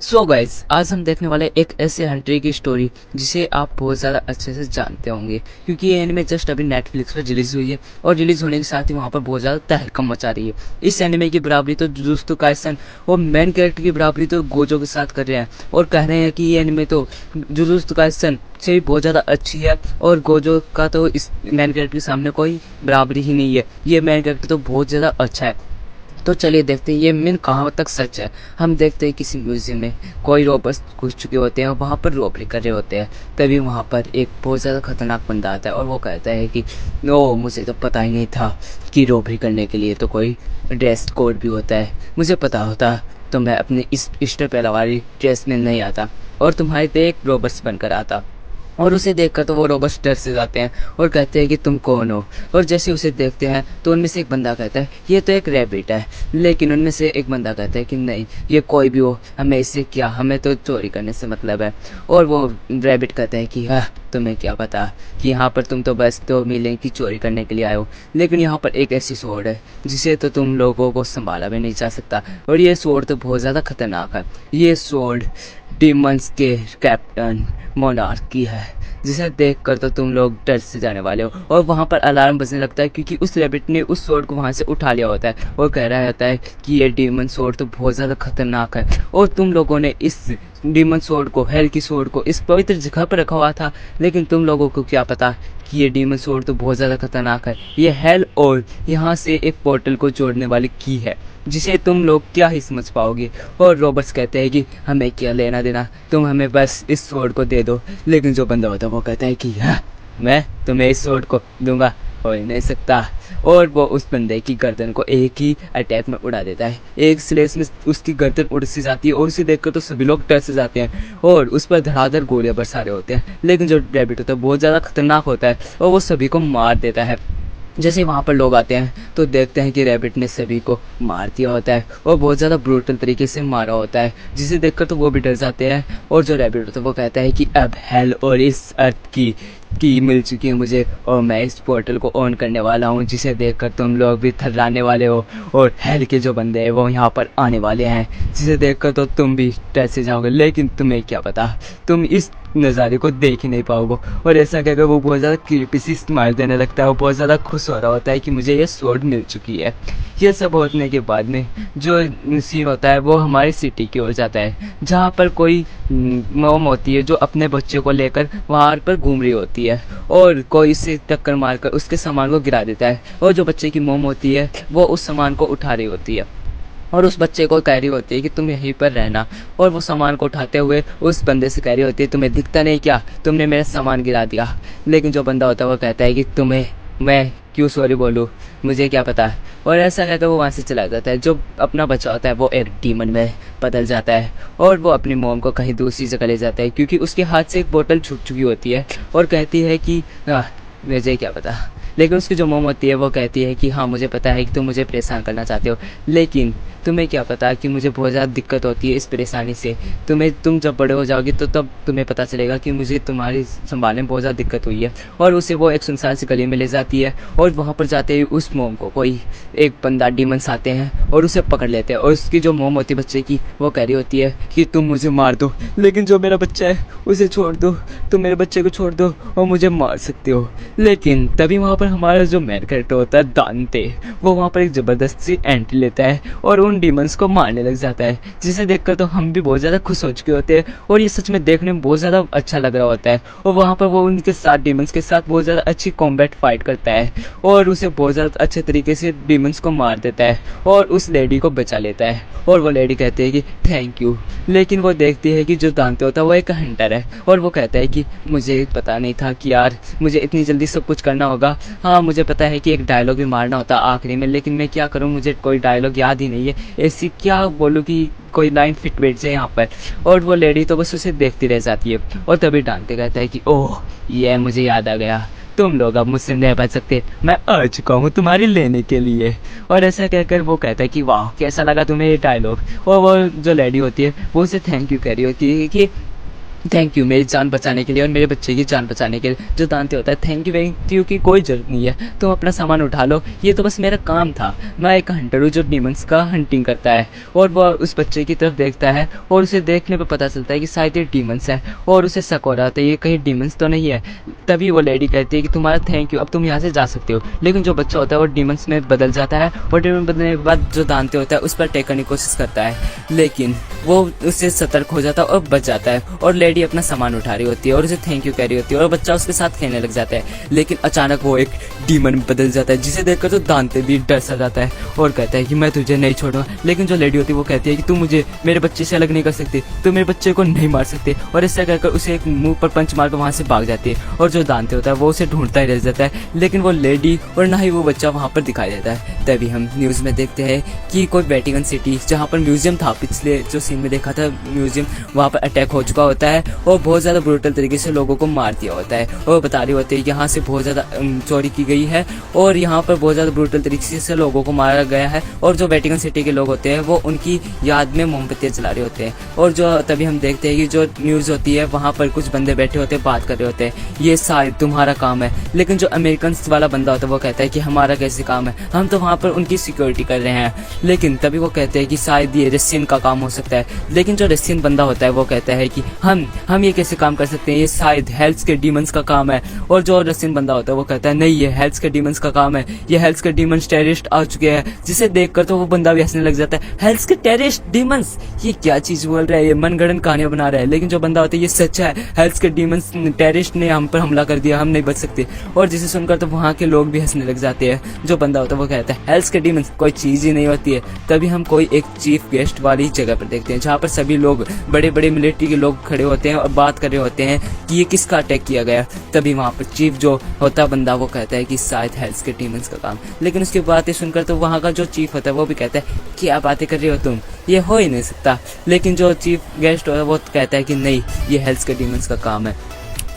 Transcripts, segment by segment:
So guys, आज हम देखने वाले एक ऐसे हंट्री की स्टोरी जिसे आप बहुत ज़्यादा अच्छे से जानते होंगे, क्योंकि ये एनिमे जस्ट अभी नेटफ्लिक्स पर रिलीज़ हुई है और रिलीज़ होने के साथ ही वहाँ पर बहुत ज़्यादा तहलकम मचा रही है। इस एनिमे की बराबरी तो जुजुत्सु काइसन और मेन कैरेक्टर की बराबरी तो गोजो के साथ कर रहे हैं और कह रहे हैं कि ये एनिमे तो जुजुत्सु काइसन से भी बहुत ज़्यादा अच्छी है और गोजो का तो इस मेन कैरेक्टर के सामने कोई बराबरी ही नहीं है। ये मेन कैरेक्टर तो बहुत ज़्यादा अच्छा है। तो चलिए देखते हैं ये मीन कहाँ तक सच है। हम देखते हैं किसी म्यूजियम में कोई रॉबर्स घुस चुके होते हैं और वहाँ पर रॉबरी कर रहे होते हैं। तभी वहाँ पर एक बहुत ज़्यादा खतरनाक बंदा आता है और वो कहता है कि नो, मुझे तो पता ही नहीं था कि रॉबरी करने के लिए तो कोई ड्रेस कोड भी होता है। मुझे पता होता तो मैं अपने इस इष्ट पहला वाली ड्रेस में नहीं आता और तुम्हारे तो एक रॉबर्स बनकर आता। और उसे देखकर तो वो रोबोट्स डर से जाते हैं और कहते हैं कि तुम कौन हो। और जैसे उसे देखते हैं तो उनमें से एक बंदा कहता है ये तो एक रैबिट है, लेकिन उनमें से एक बंदा कहता है कि नहीं, ये कोई भी हो, हमें इससे क्या, हमें तो चोरी करने से मतलब है। और वो रैबिट कहता है कि हाँ, तुम्हें क्या पता कि यहाँ पर तुम तो बस तो मिलें की चोरी करने के लिए आए हो, लेकिन यहाँ पर एक ऐसी सोर्ड है जिसे तो तुम लोगों को संभाला भी नहीं जा सकता और ये सोर्ड तो बहुत ज़्यादा खतरनाक है। ये सोर्ड डीमंस के कैप्टन मोनार्क की है, जिसे देखकर तो तुम लोग डर से जाने वाले हो। और वहाँ पर अलार्म बजने लगता है क्योंकि उस रैबिट ने उस स्वॉर्ड को वहाँ से उठा लिया होता है और कह रहा होता है कि ये डीमन स्वॉर्ड तो बहुत ज़्यादा खतरनाक है और तुम लोगों ने इस डीमन स्वॉर्ड को, हेल की स्वॉर्ड को इस पवित्र जगह पर रखा हुआ था, लेकिन तुम लोगों को क्या पता कि ये डीमन स्वॉर्ड तो बहुत ज़्यादा खतरनाक है। ये हेल और यहाँ से एक पोर्टल को जोड़ने वाली की है जिसे तुम लोग क्या ही समझ पाओगे। और रॉबर्ट्स कहते हैं कि हमें क्या लेना देना, तुम हमें बस इस स्वॉर्ड को दे दो। लेकिन जो बंदा होता है वो कहता है कि हाँ, मैं तुम्हें इस स्वॉर्ड को दूंगा, हो ही नहीं सकता। और वो उस बंदे की गर्दन को एक ही अटैक में उड़ा देता है। एक स्लेस में उसकी गर्दन उड़ सी जाती है और उसे देखकर तो सभी लोग डर से जाते हैं और उस पर धड़ाधड़ गोलियां बरसा रहे होते हैं। लेकिन जो रैबिट होता है बहुत ज़्यादा खतरनाक होता है और वो सभी को मार देता है। जैसे वहाँ पर लोग आते हैं तो देखते हैं कि रैबिट ने सभी को मार दिया होता है और बहुत ज़्यादा ब्रूटल तरीके से मारा होता है, जिसे देखकर तो वो भी डर जाते हैं। और जो रैबिट होता है वो कहता है कि अब हेल और इस अर्थ की मिल चुकी है मुझे और मैं इस पोर्टल को ऑन करने वाला हूँ, जिसे देखकर तुम लोग भी थर्राने वाले हो और हेल के जो बंदे हैं वो यहाँ पर आने वाले हैं, जिसे देखकर तो तुम भी डर से जाओगे। लेकिन तुम्हें क्या पता, तुम इस नज़ारे को देख ही नहीं पाओगे। और ऐसा कहकर वो बहुत ज़्यादा क्रीपी सी स्माइल देने लगता है और बहुत ज़्यादा खुश हो रहा होता है कि मुझे ये स्वॉर्ड मिल चुकी है। ये सब होने के बाद में जो सीन होता है वो हमारी सिटी की ओर जाता है, जहाँ पर कोई मोम होती है जो अपने बच्चे को लेकर वहाँ पर घूम रही होती है और कोई इसे टक्कर मारकर उसके सामान को गिरा देता है। और जो बच्चे की मोम होती है वो उस सामान को उठा रही होती है और उस बच्चे को कह रही होती है कि तुम यहीं पर रहना। और वो सामान को उठाते हुए उस बंदे से कह रही होती है तुम्हें दिखता नहीं क्या, तुमने मेरा सामान गिरा दिया। लेकिन जो बंदा होता है वो कहता है कि तुम्हें मैं क्यों सॉरी बोलूँ, मुझे क्या पता। और ऐसा कहकर वो वहाँ से चला जाता है। जो अपना बच्चा होता है वो एक डीमन में बदल जाता है और वो अपनी मोम को कहीं दूसरी जगह ले जाता है, क्योंकि उसके हाथ से एक बोतल छूट चुकी होती है और कहती है कि मुझे क्या पता। लेकिन उसकी जो मोम होती है वो कहती है कि हाँ, मुझे पता है कि तुम मुझे परेशान करना चाहते हो, लेकिन तुम्हें क्या पता कि मुझे बहुत ज़्यादा दिक्कत होती है इस परेशानी से। तुम जब बड़े हो जाओगे तो तब तुम्हें पता चलेगा कि मुझे तुम्हारी संभालने में बहुत ज़्यादा दिक्कत हुई है। और उसे वो एक सुनसान सी गली में ले जाती है और वहाँ पर जाते ही उस मोम को कोई एक बंदा डीमंस आते हैं और उसे पकड़ लेते हैं। और उसकी जो मोम होती है बच्चे की वो कह रही होती है कि तुम मुझे मार दो, लेकिन जो मेरा बच्चा है उसे छोड़ दो, तुम मेरे बच्चे को छोड़ दो और मुझे मार सकते हो। लेकिन तभी वहाँ पर हमारा जो मेन कैरेक्टर होता है दांते, वो वहाँ पर एक ज़बरदस्त सी एंट्री लेता है और उन डीमंस को मारने लग जाता है, जिसे देखकर तो हम भी बहुत ज़्यादा खुश हो चुके होते हैं और ये सच में देखने में बहुत ज़्यादा अच्छा लग रहा होता है। और वहाँ पर वो उनके साथ डीमंस के साथ बहुत ज़्यादा अच्छी कॉम्बैट फाइट करता है और उसे बहुत ज़्यादा अच्छे तरीके से डीमंस को मार देता है और उस लेडी को बचा लेता है। और वो लेडी कहती है कि थैंक यू। लेकिन वो देखती है कि जो दांते होता है वो एक हंटर है और वो कहता है कि मुझे पता नहीं था कि यार मुझे इतनी जल्दी सब कुछ करना होगा। हाँ, मुझे पता है कि एक डायलॉग भी मारना होता है आखिरी में, लेकिन मैं क्या करूँ, मुझे कोई डायलॉग याद ही नहीं है। ऐसी क्या बोलूँ कि कोई लाइन फिट बैठ जाए यहाँ पर। और वो लेडी तो बस उसे देखती रह जाती है और तभी डांटे कहता है कि ओह, ये मुझे याद आ गया, तुम लोग अब मुझसे नहीं बच सकते, मैं आ चुका हूँ तुम्हारी लेने के लिए। और ऐसा कहकर वो कहता है कि वाह, कैसा लगा तुम्हें ये डायलॉग। और वो जो लेडी होती है वो उसे थैंक यू कह रही होती है कि थैंक यू मेरी जान बचाने के लिए और मेरे बच्चे की जान बचाने के लिए। जो दांते होता है थैंक यू की कोई ज़रूरत नहीं है, तुम अपना सामान उठा लो, ये तो बस मेरा काम था। मैं एक हंटर हूँ जो डीमंस का हंटिंग करता है। और वह उस बच्चे की तरफ देखता है और उसे देखने पे पता चलता है कि शायद ये डीमंस है और उसे शक हो रहा था ये कहीं डीमंस तो नहीं है। तभी वो लेडी कहती है कि तुम्हारा थैंक यू, अब तुम यहाँ से जा सकते हो। लेकिन जो बच्चा होता है वो डीमंस में बदल जाता है और डीमन बदलने के बाद जो दांते होता है उस पर अटैक करने की कोशिश करता है, लेकिन वो उससे सतर्क हो जाता है और बच जाता है। और लेडी अपना सामान उठा रही होती है और उसे थैंक यू कह रही होती है और बच्चा उसके साथ खेलने लग जाता है। लेकिन अचानक वो एक डीमन में बदल जाता है जिसे देखकर तो दांते भी डर सा जाता है और कहता है कि मैं तुझे नहीं छोड़ूंगा। लेकिन जो लेडी होती है वो कहती है कि तुम मुझे मेरे बच्चे से अलग नहीं कर सकते, तुम मेरे बच्चे को नहीं मार सकते। और ऐसा कहकर उसे एक मुंह पर पंच मारकर वहां से भाग जाती है। और जो दांते होता है वो उसे ढूंढता ही रह जाता है, लेकिन वो लेडी और ना ही वो बच्चा वहां पर दिखाई देता है। तभी हम न्यूज में देखते हैं कि कोई वेटिकन सिटी जहाँ पर म्यूजियम था, पिछले जो सीन में देखा था म्यूजियम, वहाँ पर अटैक हो चुका होता है और बहुत ज़्यादा ब्रूटल तरीके से लोगों को मार दिया होता है। और बता रही होती है कि यहाँ से बहुत ज़्यादा चोरी की गई है और यहाँ पर बहुत ज़्यादा ब्रूटल तरीके से लोगों को मारा गया है। और जो वेटिकन सिटी के लोग होते हैं वो उनकी याद में मोमबत्तियाँ जला रहे होते हैं। और जो तभी हम देखते हैं कि जो न्यूज़ होती है वहाँ पर कुछ बंदे बैठे होते हैं, बात कर रहे होते हैं, ये शायद तुम्हारा काम है। लेकिन जो अमेरिकन वाला बंदा होता है वो कहता है कि हमारा कैसे काम है, हम तो वहाँ पर उनकी सिक्योरिटी कर रहे हैं। लेकिन तभी वो कहते हैं कि शायद ये रशियन का काम हो सकता है। लेकिन जो रशियन बंदा होता है वो कहता है कि हम ये कैसे काम कर सकते हैं, ये शायद हेल्स के डीमंस का काम है। और जो रशियन बंदा होता है वो कहता है नहीं, ये हेल्स के डीमंस का काम है, ये हेल्स के डीमंस टेररिस्ट आ चुके हैं। जिसे देखकर तो वो बंदा भी हंसने लग जाता है, हेल्स के टेररिस्ट डीमंस, ये क्या चीज बोल रहा है, ये मनगढ़ंत कहानियां बना रहा है। लेकिन जो बंदा होता है ये सच है, हेल्स के डीमंस टेररिस्ट ने हम पर हमला कर दिया, हम नहीं बच सकते। और जिसे सुनकर तो वहाँ के लोग भी हंसने लग जाते हैं। जो बंदा होता है वो कहता है हेल्स के डीमंस कोई चीज ही नहीं होती है। तभी हम कोई एक चीफ गेस्ट वाली जगह पर देखते हैं जहाँ पर सभी लोग, बड़े बड़े मिलिट्री के लोग खड़े होते हैं और बात कर रहे होते हैं कि ये किसका अटैक किया गया। तभी वहाँ पर चीफ जो होता है बंदा वो कहता है कि शायद हेल्स के डीमंस का काम। लेकिन उसकी बातें सुनकर तो वहाँ का जो चीफ होता है वो भी कहता है क्या बातें कर रहे हो तुम, ये हो ही नहीं सकता। लेकिन जो चीफ गेस्ट होता है वो कहता है कि नहीं, ये हेल्स के डीमंस का काम है।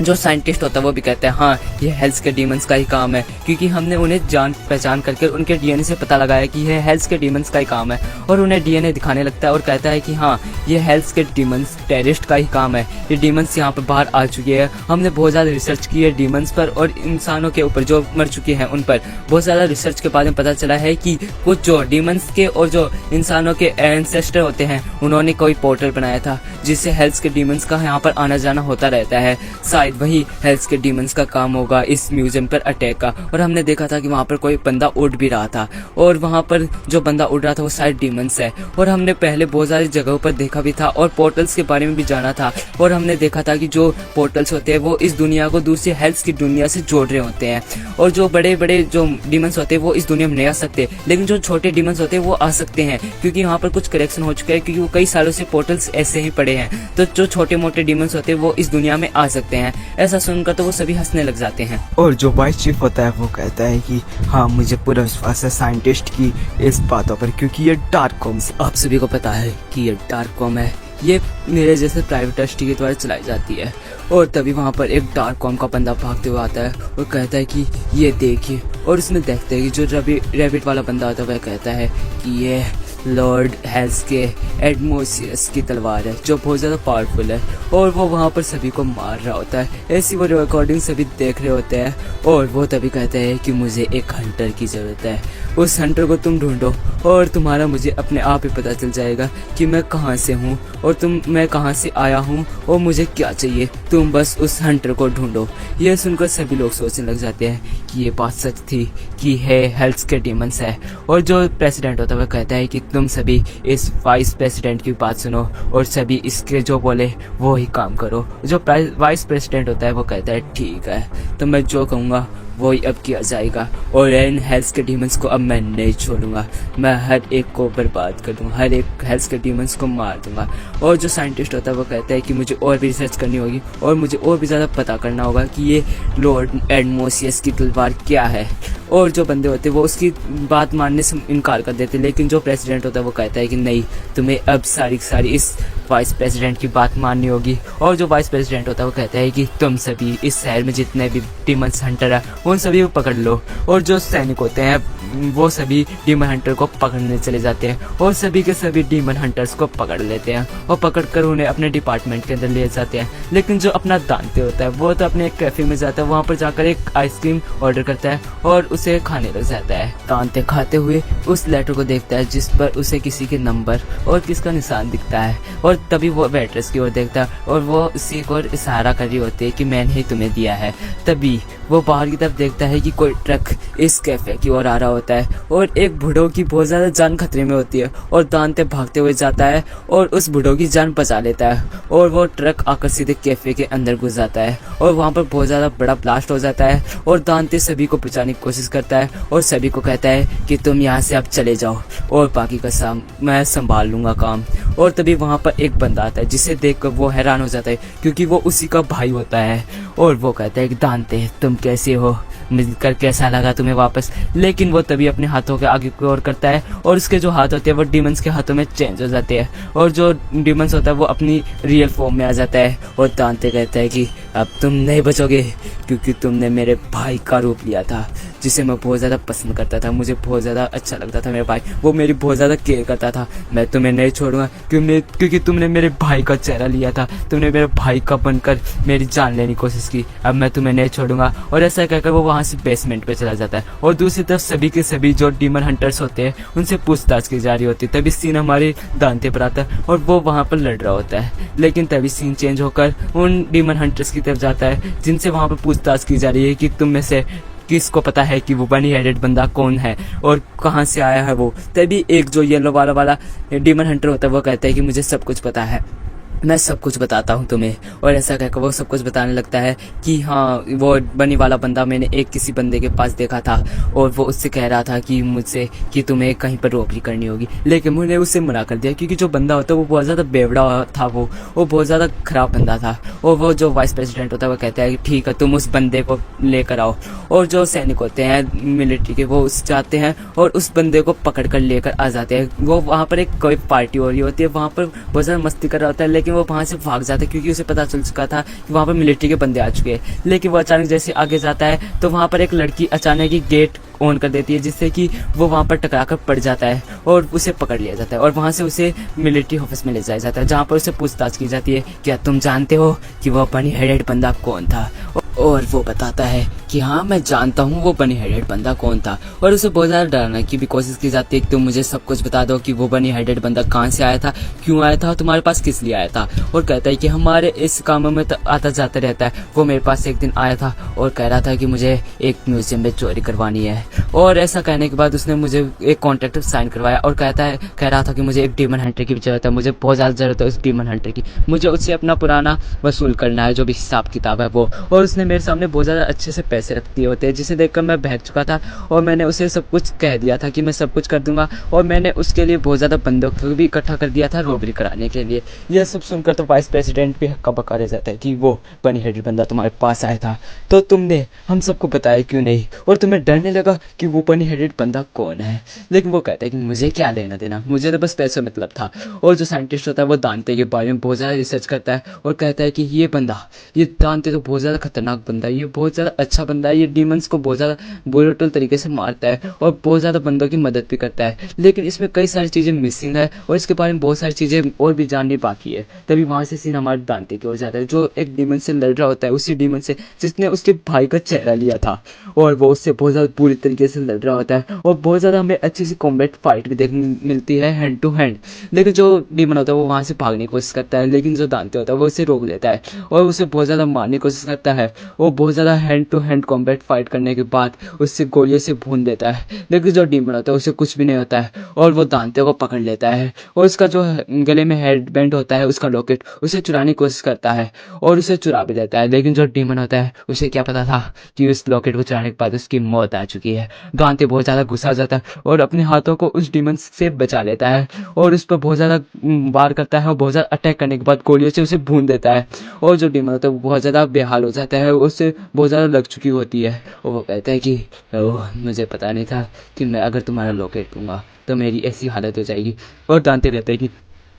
जो साइंटिस्ट होता है वो भी कहता है हाँ, ये हेल्स के डीमंस का ही काम है, क्योंकि हमने उन्हें जान पहचान करके उनके डीएनए से पता लगाया कि ये हेल्स के डीमंस का ही काम है। और उन्हें डीएनए दिखाने लगता है और कहता है कि हाँ, ये हेल्स के डीमंस टेररिस्ट का ही काम है, ये डीमंस यहाँ पर बाहर आ चुके हैं। हमने बहुत ज़्यादा रिसर्च की है डीमंस पर और इंसानों के ऊपर जो मर चुके हैं उन पर। बहुत ज़्यादा रिसर्च के बाद में पता चला है कि कुछ जो डीमंस के और जो इंसानों के एंसेस्टर होते हैं उन्होंने कोई पोर्टल बनाया था जिससे हेल्स के डीमंस का यहाँ पर आना जाना होता रहता है। शायद वही हेल्स के डीमंस का काम होगा इस म्यूजियम पर अटैक का। और हमने देखा था कि वहाँ पर कोई बंदा उड़ भी रहा था और वहाँ पर जो बंदा उड़ रहा था वो शायद डीमंस है। और हमने पहले बहुत सारी जगहों पर देखा भी था और पोर्टल्स के बारे में भी जाना था। और हमने देखा था कि जो पोर्टल्स होते हैं वो इस दुनिया को दूसरी हेल्स की दुनिया से जोड़ रहे होते हैं। और जो बड़े बड़े जो डीमंस होते हैं वो इस दुनिया में नहीं आ सकते, लेकिन जो छोटे डीमंस होते हैं वो आ सकते हैं, क्योंकि वहाँ पर कुछ करेक्शन हो चुका है, क्योंकि वो कई सालों से पोर्टल्स ऐसे ही पड़े हैं। तो जो छोटे मोटे डीमंस होते हैं वो इस दुनिया में आ सकते हैं। ऐसा सुनकर तो वो सभी हंसने लग जाते हैं। और जो वाइस चीफ होता है वो कहता है कि हाँ, मुझे पूरा विश्वास है साइंटिस्ट की इस बातों पर, क्योंकि ये डार्क कॉम्स, आप सभी को पता है कि ये डार्क कॉम है, ये मेरे जैसे प्राइवेट ट्रस्टी के द्वारा चलाई जाती है। और तभी वहाँ पर एक डार्क कॉम का बंदा भागते हुए आता है और कहता है कि ये देखिए। और उसमें देखते हैं कि जो रैबिट वाला बंदा होता है वह कहता है कि ये लॉर्ड हेल्स के एडमोसियस की तलवार है जो बहुत ज़्यादा पावरफुल है। और वो वहाँ पर सभी को मार रहा होता है। ऐसी वो रिकॉर्डिंग सभी देख रहे होते हैं और वो तभी कहते हैं कि मुझे एक हंटर की ज़रूरत है, उस हंटर को तुम ढूंढो और तुम्हारा मुझे अपने आप ही पता चल जाएगा कि मैं कहाँ से हूँ और मैं कहाँ से आया हूँ और मुझे क्या चाहिए, तुम बस उस हंटर को ढूंढो। यह सुनकर सभी लोग सोचने लग जाते हैं कि ये बात सच थी कि है हेल्स के डीमंस है। और जो प्रेसिडेंट होता है वह कहता है कि तुम सभी इस वाइस प्रेसिडेंट की बात सुनो और सभी इसके जो बोले वो ही काम करो। जो वाइस प्रेसिडेंट होता है वो कहता है ठीक है, तो मैं जो कहूँगा वही अब किया जाएगा और इन हेल्स के डीमंस को अब मैं नहीं छोड़ूंगा, मैं हर एक को बर्बाद कर दूंगा, हर एक हेल्स के डीमंस को मार दूंगा। और जो साइंटिस्ट होता है वो कहता है कि मुझे और भी रिसर्च करनी होगी और मुझे और भी ज़्यादा पता करना होगा कि ये लॉर्ड एडमोसियस की तलवार क्या है। और जो बंदे होते हैं वो उसकी बात मानने से इनकार कर देते हैं, लेकिन जो प्रेसिडेंट होता है वो कहता है कि नहीं, तुम्हें अब सारी सारी इस वाइस प्रेसिडेंट की बात माननी होगी। और जो वाइस प्रेसिडेंट होता है वो कहता है कि तुम सभी इस शहर में जितने भी डीमंस हंटर है उन सभी को पकड़ लो। और जो सैनिक होते हैं वो सभी डीमन हंटर को पकड़ने चले जाते हैं और सभी के सभी डीमन हंटर्स को पकड़ लेते हैं और पकड़कर उन्हें अपने डिपार्टमेंट के अंदर ले जाते हैं। लेकिन जो अपना दांते होता है वो तो अपने एक कैफे में जाता है, वहाँ पर जाकर एक आइसक्रीम ऑर्डर करता है और उसे खाने लग जाता है। दांते खाते हुए उस लेटर को देखता है जिस पर उसे किसी के नंबर और किसका निशान दिखता है, और तभी वो वेट्रेस की ओर देखता है और वो उसी को इशारा कर रही होती है कि मैंने ही तुम्हें दिया है। तभी वो बाहर की तरफ देखता है कि कोई ट्रक इस कैफे की ओर आ रहा होता है और एक बूढ़ों की बहुत ज़्यादा जान खतरे में होती है और दांते भागते हुए जाता है और उस बूढ़ों की जान बचा लेता है और वो ट्रक आकर सीधे कैफे के अंदर घुस जाता है और वहाँ पर बहुत ज़्यादा बड़ा ब्लास्ट हो जाता है और दांते सभी को बचाने की कोशिश करता है और सभी को कहता है कि तुम यहाँ से अब चले जाओ और बाकी का मैं संभाल लूँगा काम। और तभी वहाँ पर एक बंदा आता है जिसे देखकर वो हैरान हो जाता है क्योंकि वो उसी का भाई होता है और वो कहता है कि दांते तुम कैसे हो, मिलकर कैसा लगा तुम्हें वापस। लेकिन वो तभी अपने हाथों के आगे की ओर करता है और उसके जो हाथ होते हैं वो डीमंस के हाथों में चेंज हो जाते हैं और जो डीमंस होता है वो अपनी रियल फॉर्म में आ जाता है और दांते कहता है कि अब तुम नहीं बचोगे क्योंकि तुमने मेरे भाई का रूप लिया था जिसे मैं बहुत ज़्यादा पसंद करता था, मुझे बहुत ज़्यादा अच्छा लगता था मेरे भाई, वो मेरी बहुत ज़्यादा केयर करता था। मैं तुम्हें नहीं छोड़ूंगा क्योंकि तुमने मेरे भाई का चेहरा लिया था, तुमने मेरे भाई का बनकर मेरी जान लेने की कोशिश की, अब मैं तुम्हें नहीं छोड़ूंगा। और ऐसा कहकर वो वहाँ से बेसमेंट पे चला जाता है और दूसरी तरफ सभी के सभी जो डीमन हंटर्स होते हैं उनसे पूछताछ की जा रही होती है। तभी सीन हमारे दांते पर आता है और वो वहाँ पर लड़ रहा होता है, लेकिन तभी सीन चेंज होकर उन डीमन हंटर्स की तरफ जाता है जिनसे वहाँ पर पूछताछ की जा रही है कि तुम में से किसको पता है कि वो बनी हेडेड बंदा कौन है और कहाँ से आया है वो। तभी एक जो येलो वाला डीमन हंटर होता है वो कहता है कि मुझे सब कुछ पता है, मैं सब कुछ बताता हूँ तुम्हें। और ऐसा कहकर वो सब कुछ बताने लगता है कि हाँ वो बनी वाला बंदा मैंने एक किसी बंदे के पास देखा था और वो उससे कह रहा था कि मुझसे कि तुम्हें कहीं पर रॉबरी करनी होगी, लेकिन मैंने उससे मना कर दिया क्योंकि जो बंदा होता है वो बहुत ज़्यादा बेवड़ा था, वो बहुत ज़्यादा ख़राब बंदा था। और वो जो वाइस प्रेसिडेंट होता है वो कहता है कि ठीक है तुम उस बंदे को लेकर आओ। और जो सैनिक होते हैं मिलिट्री के वो उस जाते हैं और उस बंदे को पकड़ कर लेकर आ जाते हैं। वो वहाँ पर एक कोई पार्टी हो रही होती है, वहाँ पर बहुत ज़्यादा मस्ती कर रहा होता है, लेकिन वो वहाँ से भाग जाता है क्योंकि उसे पता चल चुका था कि वहाँ पर मिलिट्री के बंदे आ चुके हैं। लेकिन वो अचानक जैसे आगे जाता है तो वहाँ पर एक लड़की अचानक ही गेट ऑन कर देती है जिससे कि वो वहाँ पर टकरा कर पड़ जाता है और उसे पकड़ लिया जाता है और वहाँ से उसे मिलिट्री ऑफिस में ले जाया जाता है जहाँ पर उसे पूछताछ की जाती है, क्या तुम जानते हो कि वो बनी हेडेड बंदा कौन था। और वो बताता है कि हाँ मैं जानता हूँ वो बनी हेडेड बंदा कौन था। और उसे बहुत ज़्यादा डराने की भी कोशिश की जाती है कि तुम मुझे सब कुछ बता दो कि वो बनी हेडेड बंदा कहाँ से आया था, क्यों आया था, तुम्हारे पास किस लिए आया था। और कहता है कि हमारे इस कामों में तो आता जाता रहता है, वो मेरे पास एक दिन आया था और कह रहा था कि मुझे एक म्यूजियम में चोरी करवानी है। और ऐसा कहने के बाद उसने मुझे एक कॉन्ट्रैक्ट साइन करवाया और कह रहा था कि मुझे एक डीमन हंटर की जरूरत है, मुझे बहुत ज़्यादा ज़रूरत है उस डीमन हंटर की, मुझे उससे अपना पुराना वसूल करना है जो भी हिसाब किताब है वो। और उसने मेरे सामने बहुत ज़्यादा अच्छे से पैसे रख दिए होते हैं जिसे देखकर मैं बहक चुका था और मैंने उसे सब कुछ कह दिया था कि मैं सब कुछ कर दूंगा। और मैंने उसके लिए बहुत ज़्यादा बंदों को भी इकट्ठा कर दिया था रॉबरी कराने के लिए। यह सब सुनकर तो वाइस प्रेसिडेंट भी हक्का बक्का रह जाता है कि वो बनी हेडेड बंदा तुम्हारे पास आया था तो तुमने हम सबको बताया क्यों नहीं, और तुम्हें डर नहीं लगा कि वो बनी हेडेड बंदा कौन है। लेकिन वो कहता है कि मुझे क्या लेना देना, मुझे तो बस पैसे मतलब था। और जो साइंटिस्ट होता है वो दांते के बारे में बहुत ज़्यादा रिसर्च करता है और कहता है कि ये बंदा, ये दांते तो बहुत ज़्यादा खतरनाक बंदा है, ये बहुत ज़्यादा अच्छा बंदा है, ये डीमंस को बहुत ज़्यादा ब्रूटल तरीके से मारता है और बहुत ज़्यादा बंदों की मदद भी करता है, लेकिन इसमें कई सारी चीज़ें मिसिंग है और इसके बारे में बहुत सारी चीज़ें और भी जाननी बाकी है। तभी वहाँ से सीन हमारे दांते की हो जाता है जो एक डीमन से लड़ रहा होता है, उसी डीमन से जिसने उसके भाई का चेहरा लिया था और वो उससे बहुत ज़्यादा पूरी तरीके से लड़ रहा होता है और बहुत ज़्यादा हमें अच्छी सी कॉम्बैट फाइट भी देखने मिलती है हैंड टू हैंड। लेकिन जो डीमन होता है वो वहाँ से भागने की कोशिश करता है, लेकिन जो दांते होता है वो उसे रोक लेता है और उसे बहुत ज़्यादा मारने की कोशिश करता है। वो बहुत ज़्यादा hand to hand combat fight करने के बाद उससे गोलियों से भून देता है, लेकिन जो डीमन होता है उसे कुछ भी नहीं होता है और वो दांते को पकड़ लेता है और उसका जो गले में हेड बैंड होता है उसका लॉकेट उसे चुराने की कोशिश करता है और उसे चुरा भी लेता है। लेकिन जो डीमन होता है उसे क्या पता था कि उस लॉकेट को चुराने के बाद उसकी मौत आ चुकी है। दांते बहुत ज़्यादा गुस्सा आ जाता है और अपने हाथों को उस डीमन से बचा लेता है और उस पर बहुत ज़्यादा वार करता है और बहुत ज़्यादा अटैक करने के बाद गोलियों से उसे भून देता है। और जो डीमन होता है वो बहुत ज़्यादा बेहाल हो जाता है उससे बहुत ज़्यादा लग चुकी होती है। और वो कहता है कि ओह मुझे पता नहीं था कि मैं अगर तुम्हारा लॉकेट दूंगा तो मेरी ऐसी हालत हो जाएगी। और दांते रहते हैं कि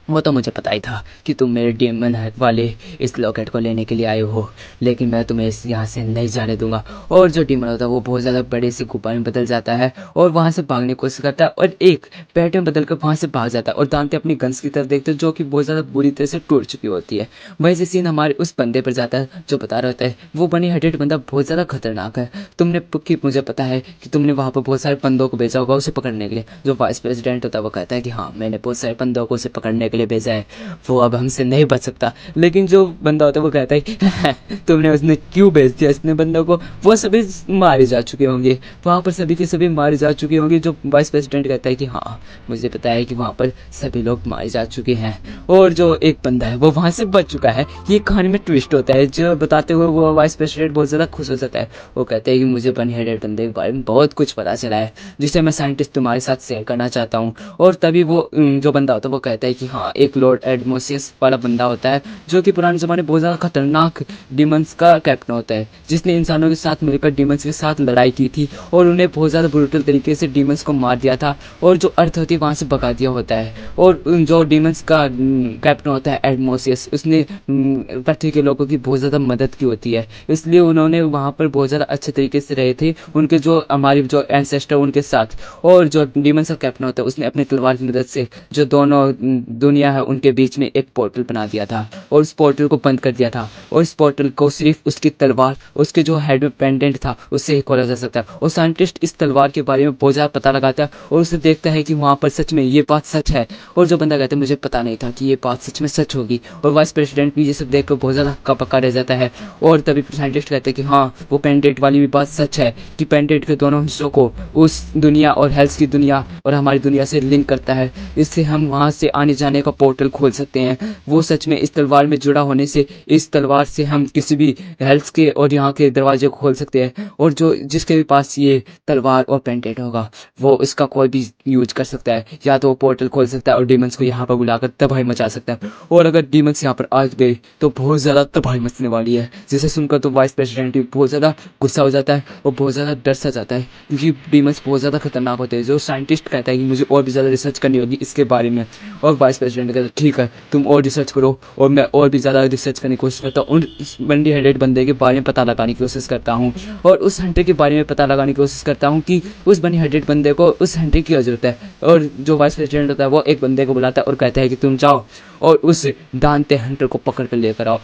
वो तो मुझे पता ही था कि तुम मेरे डेमन वाले इस लॉकेट को लेने के लिए आए हो, लेकिन मैं तुम्हें इस यहाँ से नहीं जाने दूंगा। और जो डेमन होता है वो बहुत ज़्यादा बड़े से गुफा में बदल जाता है और वहाँ से भागने की कोशिश करता है और एक पेट में बदल कर वहाँ से भाग जाता है। और दांते अपनी गन्स की तरफ देखते हैं जो कि बहुत ज़्यादा बुरी तरह से टूट चुकी होती है। वहीं से सीन हमारे उस बंदे पर जाता है जो बता रहा होता है वो बनी हेडेड बंदा बहुत ज़्यादा खतरनाक है। तुमने कि मुझे पता है कि तुमने वहाँ पर बहुत सारे बंदों को भेजा होगा उसे पकड़ने के लिए। जो वाइस प्रेसिडेंट होता है वो कहता है कि हाँ मैंने बहुत सारे बंदों को उसे पकड़ने के लिए भेजा है, वो अब हमसे नहीं बच सकता। लेकिन जो बंदा होता है वो कहता है कि तुमने उसने क्यों भेज दिया इतने बंदों को, वो सभी मारे जा चुके होंगे, वहाँ पर सभी के सभी मारे जा चुके होंगे। जो वाइस प्रेसिडेंट कहता है कि हाँ मुझे पता है कि वहाँ पर सभी लोग मारे जा चुके हैं और जो एक बंदा है वो वहाँ से बच चुका है। ये कहानी में ट्विस्ट होता है जो बताते हुए वो वाइस प्रेसिडेंट बहुत ज़्यादा खुश हो जाता है। वो कहते हैं कि मुझे बनी हेडेड बंदे के बारे में बहुत कुछ पता चला है जिसे मैं साइंटिस्ट तुम्हारे साथ शेयर करना चाहता हूँ। और तभी वो जो बंदा होता है वो कहता है कि हाँ एक लॉर्ड एडमोसियस वाला बंदा होता है जो कि पुराने ज़माने में बहुत ज़्यादा खतरनाक डीमंस का कैप्टन होता है, जिसने इंसानों के साथ मिलकर डीमंस के साथ लड़ाई की थी और उन्हें बहुत ज़्यादा ब्रूटल तरीके से डीमंस को मार दिया था और जो अर्थ होती है वहाँ से भगा दिया होता है। और जो डीमंस का कैप्टन होता है एडमोसियस, उसने पृथ्वी के लोगों की बहुत ज़्यादा मदद की होती है, इसलिए उन्होंने वहाँ पर बहुत ज़्यादा अच्छे तरीके से रहे थे उनके जो हमारी जो एंसेस्टर उनके साथ। और जो डीमंस का कैप्टन होता है उसने अपने तलवार की मदद से जो दोनों दुनिया है उनके बीच में एक पोर्टल बना दिया था और उस पोर्टल को बंद कर दिया था। और इस पोर्टल को सिर्फ उसकी तलवार, उसके जो हेड में पेंडेंट था उससे ही खोला जा सकता है। और साइंटिस्ट इस तलवार के बारे में बहुत ज़्यादा पता लगाता है और उसे देखता है कि वहाँ पर सच में ये बात सच है। और जो बंदा कहता है मुझे पता नहीं था कि ये बात सच में सच होगी। और वाइस प्रेसिडेंट भी ये सब देख कर बहुत ज़्यादा हक्का पक्का रह जाता है। और तभी साइंटिस्ट कहते हैं कि हाँ वो पेंडेंट वाली भी बात सच है कि पेंडेंट के दोनों हिस्सों को उस दुनिया और हेल्थ की दुनिया और हमारी दुनिया से लिंक करता है, इससे हम वहाँ से आने जाने का पोर्टल खोल सकते हैं। वो सच में इस तलवार में जुड़ा होने से इस तलवार से हम किसी भी हेल्थ के और यहाँ के दरवाजे को खोल सकते हैं। और जो जिसके भी पास ये तलवार और पेंडेंट होगा वो इसका कोई भी यूज कर सकता है, या तो वो पोर्टल खोल सकता है और डीमंस को यहाँ पर बुलाकर तबाही मचा सकता है। और अगर डीमंस यहाँ पर आ गए तो बहुत ज़्यादा तबाही मचने वाली है। जिसे सुनकर तो वाइस प्रेसिडेंट भी बहुत ज़्यादा गुस्सा हो जाता है और बहुत ज़्यादा डर सा जाता है क्योंकि डीमंस बहुत ज़्यादा खतरनाक होते हैं। जो साइंटिस्ट कहता है कि मुझे और भी ज़्यादा रिसर्च करनी होगी इसके बारे में। और वाइस प्रेसिडेंट कहता है ठीक है तुम और रिसर्च करो और मैं और भी ज़्यादा रिसर्च करने की कोशिश करता हूँ। उस बंडी हेडेड बंदे के बारे में पता लगाने की कोशिश करता हूँ और उस हंटर के बारे में पता लगाने की कोशिश करता हूँ कि उस बनी हेडेड बंदे को उस हंटर की ज़रूरत है। और जो वाइस प्रेसिडेंट होता है वो एक बंदे को बुलाता है और कहता है कि तुम जाओ और उस दानते हंटर को पकड़ कर लेकर आओ।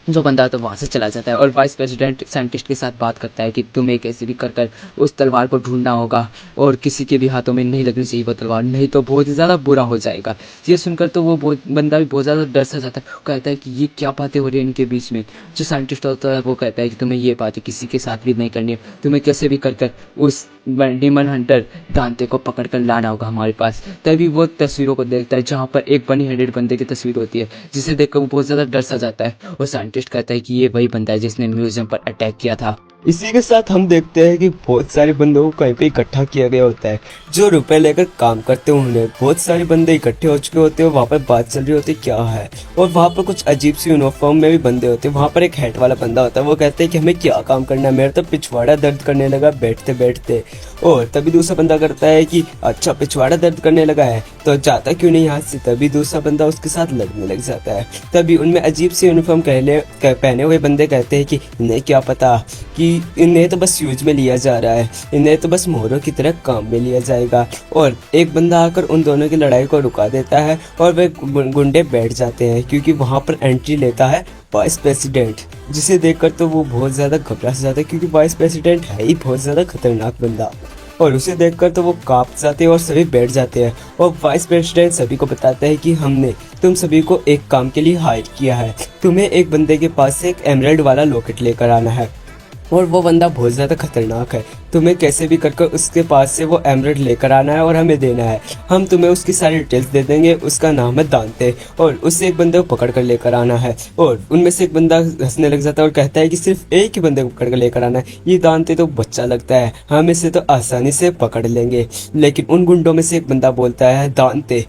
जो बंदा तो वहाँ से चला जाता है और वाइस प्रेसिडेंट साइंटिस्ट के साथ बात करता है कि तुम्हें कैसे भी कर कर उस तलवार को ढूंढना होगा और किसी के भी हाथों में नहीं लगनी चाहिए वो तलवार, नहीं तो बहुत ही ज़्यादा बुरा हो जाएगा। ये सुनकर तो वो बहुत बंदा भी बहुत ज़्यादा डर सा जाता है। वो कहता है कि ये क्या बातें हो रही हैं इनके बीच में। जो साइंटिस्ट होता है वो कहता है कि तुम्हें ये बातें किसी के साथ भी नहीं करनी है, तुम्हें कैसे भी कर कर उस डीमन हंटर दांते को पकड़ कर लाना होगा हमारे पास। तभी वो तस्वीरों को देखता है जहाँ पर एक बनी हेडेड बंदे की तस्वीर होती है जिसे देखकर वो बहुत ज़्यादा डर सा जाता है। और साइंटिस्ट कहता है कि ये वही बंदा है जिसने म्यूजियम पर अटैक किया था। इसी के साथ हम देखते हैं कि बहुत सारे बंदों को कहीं पे इकट्ठा किया गया होता है जो रुपए लेकर काम करते होंगे। बहुत सारे बंदे इकट्ठे हो चुके होते हैं, वहाँ पर बात चल रही होती है क्या है। और वहाँ पर कुछ अजीब सी यूनिफॉर्म में भी बंदे होते हैं। वहाँ पर एक हेड वाला बंदा होता है, वो कहते हैं कि हमें क्या काम करना है, मेरा तो पिछवाड़ा दर्द करने लगा बैठते बैठते। और तभी दूसरा बंदा करता है कि अच्छा पिछवाड़ा दर्द करने लगा है तो जाता क्यों नहीं यहाँ से। तभी दूसरा बंदा उसके साथ लगने लग जाता है। तभी उनमें अजीब सी यूनिफॉर्म पहने हुए बंदे कहते हैं कि इन्हें क्या पता कि इन्हें तो बस यूज में लिया जा रहा है, इन्हें तो बस मोहरों की तरह काम में लिया जाएगा। और एक बंदा आकर उन दोनों की लड़ाई को रुका देता है और वे गुंडे बैठ जाते हैं क्योंकि वहाँ पर एंट्री लेता है वाइस प्रेसिडेंट, जिसे देखकर तो वो बहुत ज़्यादा घबरा जाता है क्योंकि वाइस प्रेसिडेंट है ही बहुत ज़्यादा खतरनाक बंदा। और उसे देखकर तो वो कांप जाते हैं और सभी बैठ जाते हैं। और वाइस प्रेसिडेंट सभी को बताता है कि हमने तुम सभी को एक काम के लिए हायर किया है, तुम्हें एक बंदे के पास से एक एमराल्ड वाला लॉकेट लेकर आना है। और वो बंदा बहुत ज़्यादा खतरनाक है। तुम्हें कैसे भी कर उसके पास से वो एमरेड लेकर आना है और हमें देना है। हम तुम्हें उसकी सारी डिटेल्स दे देंगे। उसका नाम है दांते और उससे एक बंदे को पकड़ कर लेकर आना है। और उनमें से एक बंदा हंसने लग जाता है और कहता है कि सिर्फ एक ही बंदे को पकड़ कर लेकर आना है। ये दांते तो बच्चा लगता है, हम इसे तो आसानी से पकड़ लेंगे। लेकिन उन गुंडों में से एक बंदा बोलता है दांते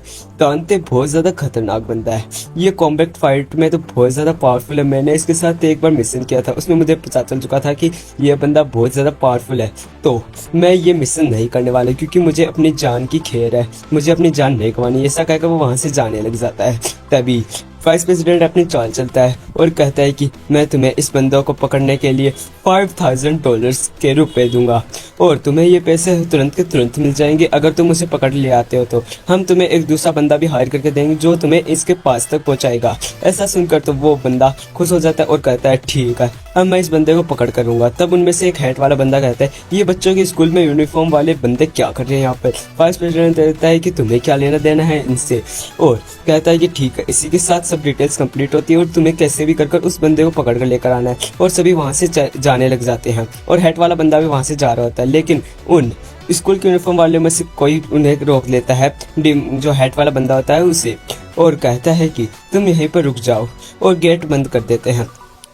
बहुत ज़्यादा खतरनाक बंदा है। ये कॉम्बैट फाइट में तो बहुत ज़्यादा पावरफुल है। मैंने इसके साथ एक बार मिशन किया था, उसमें मुझे पता चल चुका था कि ये बंदा बहुत ज़्यादा पावरफुल है। तो मैं ये मिशन नहीं करने वाला क्योंकि मुझे अपनी जान की खेर है, मुझे अपनी जान नहीं गंवानी। ऐसा कहकर वो वहाँ से जाने लग जाता है। तभी वाइस प्रेसिडेंट अपनी चाल चलता है और कहता है कि मैं तुम्हें इस बंदों को पकड़ने के लिए $5000 के रुपए दूंगा और तुम्हें ये पैसे तुरंत के तुरंत मिल जाएंगे अगर तुम उसे पकड़ ले आते हो। तो हम तुम्हें एक दूसरा बंदा भी हायर करके देंगे जो तुम्हें इसके पास तक पहुंचाएगा। ऐसा सुनकर तो वो बंदा खुश हो जाता है और कहता है ठीक है, अब मैं इस बंदे को पकड़ करूंगा। तब उनमें से एक हैट वाला बंदा कहता है ये बच्चों के स्कूल में यूनिफॉर्म वाले बंदे क्या कर रहे हैं यहाँ पर। वाइस प्रेसिडेंट कहता है कि तुम्हें क्या लेना देना है इनसे और कहता है कि ठीक है। इसी के साथ सब डिटेल्स कंप्लीट होती है और तुम्हें कैसे भी कर उस बंदे को पकड़ कर लेकर आना है। और सभी वहां से जाने लग जाते हैं और हैट वाला बंदा भी वहां से जा रहा होता है। लेकिन उन स्कूल के यूनिफॉर्म वाले में से कोई उन्हें रोक लेता है, जो हैट वाला बंदा होता है उसे, और कहता है कि तुम यहीं पर रुक जाओ और गेट बंद कर देते हैं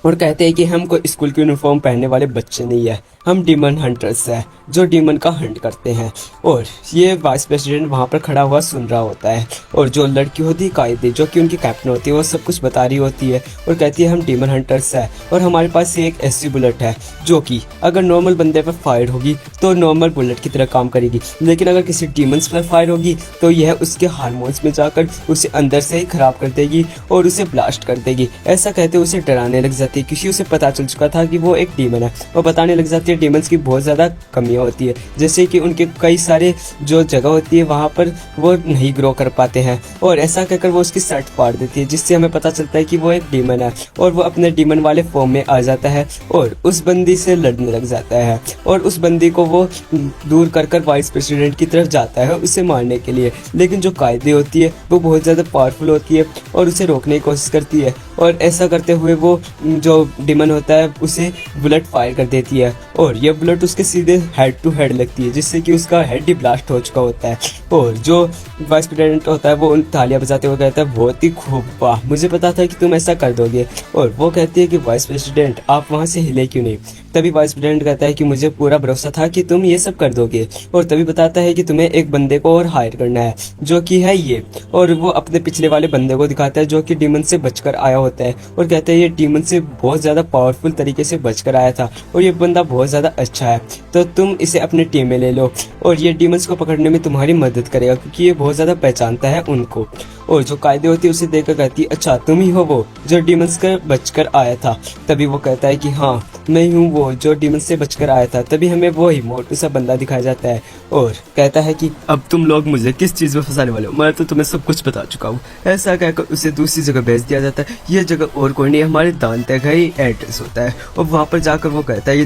और कहते हैं कि हमको स्कूल की यूनिफॉर्म पहनने वाले बच्चे नहीं है, हम डीमन हंटर्स हैं जो डीमन का हंट करते हैं। और ये वाइस प्रेसिडेंट वहाँ पर खड़ा हुआ सुन रहा होता है और जो लड़की होती है कायदे जो कि उनकी कैप्टन होती है वो सब कुछ बता रही होती है और कहती है हम डीमन हंटर्स हैं और हमारे पास ये एक ऐसी बुलेट है जो कि अगर नॉर्मल बंदे पर फायर होगी तो नॉर्मल बुलेट की तरह काम करेगी, लेकिन अगर किसी डीमंस पर फायर होगी तो यह उसके हार्मोन्स में जाकर उसे अंदर से ही खराब कर देगी और उसे ब्लास्ट कर देगी। ऐसा कहते उसे डराने लग जाती है क्योंकि उसे पता चल चुका था कि वो एक डीमन है और बताने लग जाती है डीमंस की बहुत ज़्यादा कमियां होती है, जैसे कि उनके कई सारे जो जगह होती है वहाँ पर वो नहीं ग्रो कर पाते हैं। और ऐसा कहकर वो उसकी शर्ट फाड़ देती है जिससे हमें पता चलता है कि वो एक डीमन है और वो अपने डीमन वाले फॉर्म में आ जाता है और उस बंदी से लड़ने लग जाता है और उस बंदी को वो दूर कर वाइस प्रेसिडेंट की तरफ जाता है उसे मारने के लिए। लेकिन जो कायदे होती है वो बहुत ज़्यादा पावरफुल होती है और उसे रोकने की कोशिश करती है और ऐसा करते हुए वो जो डीमन होता है उसे बुलेट फायर कर देती है और ये बुलेट उसके सीधे हेड टू हेड लगती है जिससे कि उसका हेड ही ब्लास्ट हो चुका होता है। और जो वाइस प्रेसिडेंट होता है वो उन तालियां बजाते हुए कहता है बहुत ही खूब, वाह मुझे पता था कि तुम ऐसा कर दोगे। और वो कहती है कि वाइस प्रेसिडेंट आप वहां से हिले क्यों नहीं। तभी वाइस प्रेसिडेंट कहता है कि मुझे पूरा भरोसा था कि तुम ये सब कर दोगे और तभी बताता है कि तुम्हें एक बंदे को और हायर करना है जो कि है ये, और वो अपने पिछले वाले बंदे को दिखाता है जो कि डीमन से बचकर आया होता है और कहते हैं ये डीमन से बहुत ज़्यादा पावरफुल तरीके से बचकर आया था और ये बंदा बहुत ज़्यादा अच्छा है तो तुम इसे अपने टीम में ले लो और ये डीमंस को पकड़ने में तुम्हारी मदद करेगा क्योंकि ये बहुत ज़्यादा पहचानता है उनको। और जो कायदे होती है उसे देखकर कहती है अच्छा तुम ही हो वो जो डीमंस से बचकर आया था। तभी वो कहता है कि हाँ मैं ही हूँ वो जो डीमन से बचकर आया था। तभी हमें वो ही मोटू सा बंदा दिखाया जाता है और कहता है कि अब तुम लोग मुझे किस चीज़ में फंसाने वाले हो, मैं तो तुम्हें सब कुछ बता चुका हूँ। ऐसा कहकर उसे दूसरी जगह भेज दिया जाता है। ये जगह और कोई नहीं हमारे दांते का ही एड्रेस होता है और वहाँ पर जाकर वो कहता है ये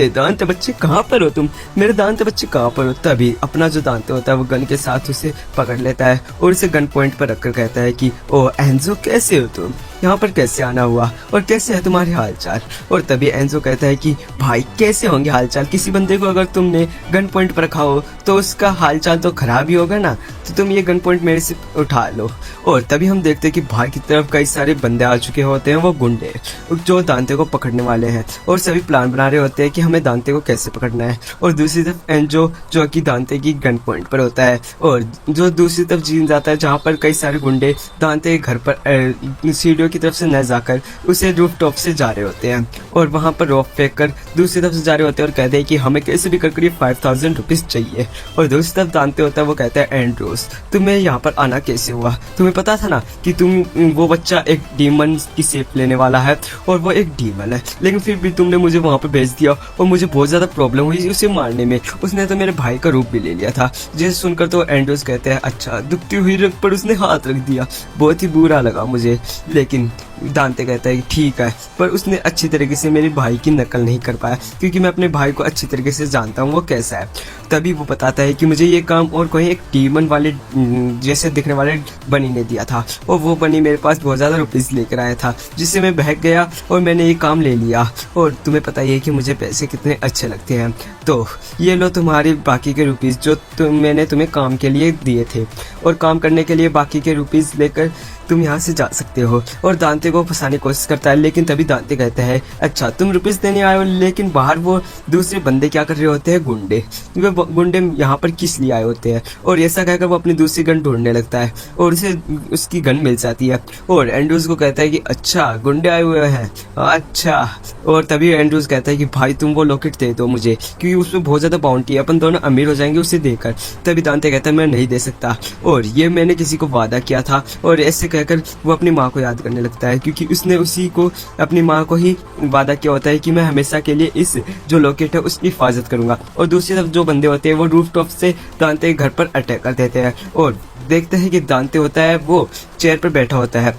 दांते बच्चे कहाँ पर हो तुम, मेरे दांते बच्चे कहाँ पर हो। तभी अपना जो दांते होता है वो गन के साथ उसे पकड़ लेता है और उसे गन पॉइंट पर रखकर कहता है कि ओ एंजो कैसे हो तुम, यहाँ पर कैसे आना हुआ और कैसे है तुम्हारे हालचाल। और तभी एंजो कहता है कि भाई कैसे होंगे हालचाल, किसी बंदे को अगर तुमने गन पॉइंट पर रखा हो तो उसका हालचाल तो खराब ही होगा ना, तो तुम ये गन पॉइंट मेरे से उठा लो। और तभी हम देखते हैं कि भाई की तरफ कई सारे बंदे आ चुके होते हैं, वो गुंडे जो दांते को पकड़ने वाले हैं और सभी प्लान बना रहे होते हैं कि हमें दांते को कैसे पकड़ना है। और दूसरी तरफ एंजो जो कि दांते की गन पॉइंट पर होता है और जो दूसरी तरफ जीन जाता है जहाँ पर कई सारे गुंडे दांते के घर पर सीढ़ियों की तरफ से न जाकर उसे रूफ टॉप से जा रहे होते हैं और वहां पर रॉक फेंक कर दूसरी तरफ से जा रहे होते हैं और कहते हैं कि हमें कैसे भी कर ये 5000 रुपीज चाहिए। और दूसरी तरफ दांते होता है वो कहता है एंड्रोस तुम्हें यहाँ पर आना कैसे हुआ, तुम्हें पता था ना कि तुम वो बच्चा एक डीमन की शेप लेने वाला है और वो एक डीमन है, लेकिन फिर भी तुमने मुझे वहां पर भेज दिया और मुझे बहुत ज्यादा प्रॉब्लम हुई उसे मारने में, उसने तो मेरे भाई का रूप भी ले लिया था। जिसे सुनकर तो एंड्रोस कहते हैं अच्छा, दुखती हुई रग पर उसने हाथ रख दिया, बहुत ही बुरा लगा मुझे, लेकिन दांते कहता है कि ठीक है, पर उसने अच्छी तरीके से मेरे भाई की नकल नहीं कर पाया, क्योंकि मैं अपने भाई को अच्छी तरीके से जानता हूँ वो कैसा है। तभी वो बताता है कि मुझे ये काम और कोई एक डीमन वाले जैसे दिखने वाले बनी ने दिया था, और वो बनी मेरे पास बहुत ज़्यादा रुपीज़ लेकर आया था, जिससे मैं बहक गया और मैंने ये काम ले लिया। और तुम्हें पता ही है कि मुझे पैसे कितने अच्छे लगते हैं, तो ये लो तुम्हारे बाकी के रुपीज़ जो मैंने तुम्हें काम के लिए दिए थे, और काम करने के लिए बाकी के रुपीज़ लेकर तुम यहाँ से जा सकते हो। और दांते को फंसाने की कोशिश करता है, लेकिन तभी दांते कहता है अच्छा तुम रुपीज़ देने आए हो, लेकिन बाहर वो दूसरे बंदे क्या कर रहे होते हैं, गुंडे। वे गुंडे यहाँ पर किस लिए आए होते हैं। और ऐसा कहकर वो अपनी दूसरी गन ढूंढने लगता है और उसे उसकी गन मिल जाती है। और एंड्रूज को कहता है कि अच्छा गुंडे आए हुए हैं, अच्छा। और तभी एंड्रूज कहता है कि भाई तुम वो लॉकेट दे दो मुझे, क्योंकि उसमें बहुत ज़्यादा बाउंटी है, अपन दोनों अमीर हो जाएंगे उसे देकर। तभी दांते कहता है मैं नहीं दे सकता, और ये मैंने किसी को वादा किया था। और ऐसे कहकर वो अपनी माँ को याद करने लगता है, क्योंकि उसने उसी को अपनी माँ को ही वादा किया होता है कि मैं हमेशा के लिए इस जो लॉकेट है उसकी हिफाजत करूंगा। और दूसरी तरफ जो बंदे होते हैं वो रूफटॉप से दांते के घर पर अटैक कर देते हैं, और देखते हैं कि दांते होता है वो चेयर पर बैठा होता है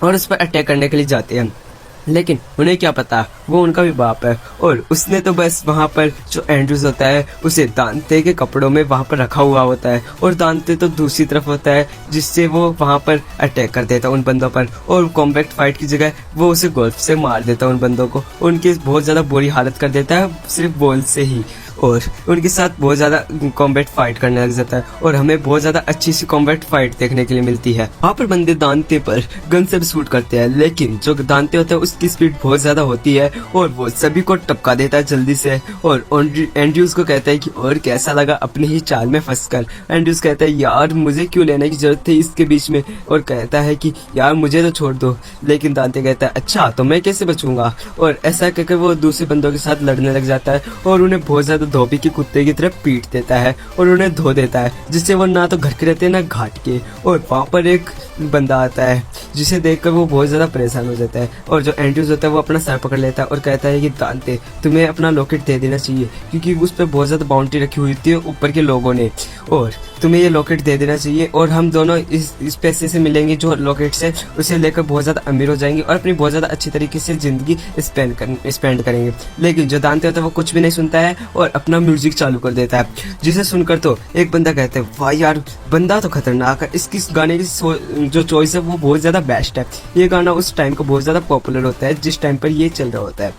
और उस पर अटैक करने के लिए जाते हैं। लेकिन उन्हें क्या पता वो उनका भी बाप है, और उसने तो बस वहाँ पर जो एंड्रूज होता है उसे दांते के कपड़ों में वहाँ पर रखा हुआ होता है, और दांते तो दूसरी तरफ होता है, जिससे वो वहाँ पर अटैक कर देता है उन बंदों पर। और कॉम्बैक्ट फाइट की जगह वो उसे गोल्फ से मार देता है उन बंदों को, उनकी बहुत ज़्यादा बुरी हालत कर देता है सिर्फ बॉल से ही, और उनके साथ बहुत ज़्यादा कॉम्बैट फाइट करने लग जाता है। और हमें बहुत ज़्यादा अच्छी सी कॉम्बैट फाइट देखने के लिए मिलती है। वहाँ पर बंदे दांते पर गन से शूट करते हैं, लेकिन जो दांते होता है उसकी स्पीड बहुत ज़्यादा होती है और वो सभी को टपका देता है जल्दी से। और एंड्रूज को कहता है कि और कैसा लगा अपनी ही चाल में फंसकर। एंड्रूज कहता है यार मुझे क्यों लेने की जरूरत थी इसके बीच में, और कहता है कि यार मुझे तो छोड़ दो। लेकिन दांते कहता है अच्छा तो मैं कैसे बचूंगा। और ऐसा कहकर वो दूसरे बंदों के साथ लड़ने लग जाता है और उन्हें बहुत ज़्यादा धोबी के कुत्ते की तरह पीट देता है और उन्हें धो देता है, जिससे वो ना तो घर के रहते हैं ना घाट के। और वहाँ पर एक बंदा आता है जिसे देखकर वो बहुत ज़्यादा परेशान हो जाता है, और जो एंड्रूज होता है वो अपना सर पकड़ लेता है और कहता है कि दांते तुम्हें अपना लॉकेट दे देना चाहिए, क्योंकि उस पर बहुत ज़्यादा बाउंड्री रखी हुई थी ऊपर के लोगों ने, और तुम्हें ये लॉकेट दे देना चाहिए। और हम दोनों इस पैसे से मिलेंगे जो लॉकेट से, उसे लेकर बहुत ज़्यादा अमीर हो जाएंगे और अपनी बहुत ज़्यादा अच्छी तरीके से ज़िंदगी स्पेंड करेंगे। लेकिन जो दांते होता है वो कुछ भी नहीं सुनता है और अपना म्यूजिक चालू कर देता है, जिसे सुनकर तो एक बंदा कहता है वाह यार बंदा तो खतरनाक है, इसकी गाने की जो चॉइस है वो बहुत ज़्यादा बेस्ट है। ये गाना उस टाइम को बहुत ज़्यादा पॉपुलर होता है जिस टाइम पर ये चल रहा होता है।